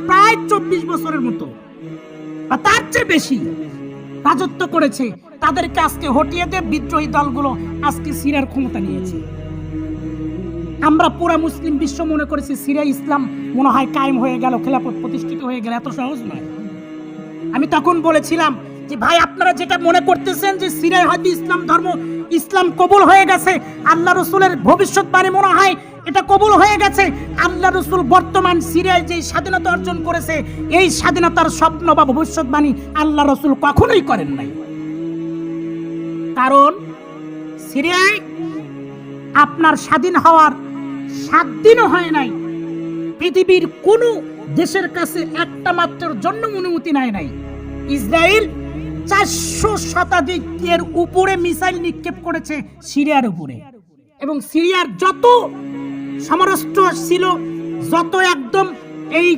প্রায় 24 বছরের মতো বা তার চেয়ে বেশি রাজত্ব করেছে, তাদেরকে আজকে হটিয়ে দিয়ে বিদ্রোহী দলগুলো আজকে সিরিয়ার ক্ষমতা নিয়েছে। আমরা পুরা মুসলিম বিশ্ব মনে করেছি সিরিয়া ইসলাম মনে হয় কায়েম হয়ে গেল, খেলাফত প্রতিষ্ঠিত হয়ে গেল। এত সহজ নয়। আমি তখন বলেছিলাম যে ভাই, আপনারা যেটা মনে করতেছেন যে সিরিয়ায় হয়তো ইসলাম ধর্ম, ইসলাম কবুল হয়ে গেছে, আল্লাহ রসুলের ভবিষ্যৎবাণী মনে হয় এটা কবুল হয়ে গেছে। আল্লাহ রসুল বর্তমান সিরিয়ায় যে স্বাধীনতা অর্জন করেছে, এই স্বাধীনতার স্বপ্ন বা ভবিষ্যৎবাণী আল্লাহ রসুল কখনোই করেন নাই। কারণ সিরিয়ায় আপনার স্বাধীন হওয়ার 7 দিনও হয় নাই। পৃথিবীর কোন দেশের কাছে একটা মাত্র জন্য অনুমতি নেয় নাই। ইসরায়েল 400 শতাধিকের উপরে মিসাইল নিক্ষেপ করেছে সিরিয়ার উপরে, এবং সিরিয়ার যত সমরাস্ত্র ছিল, যত একদম এই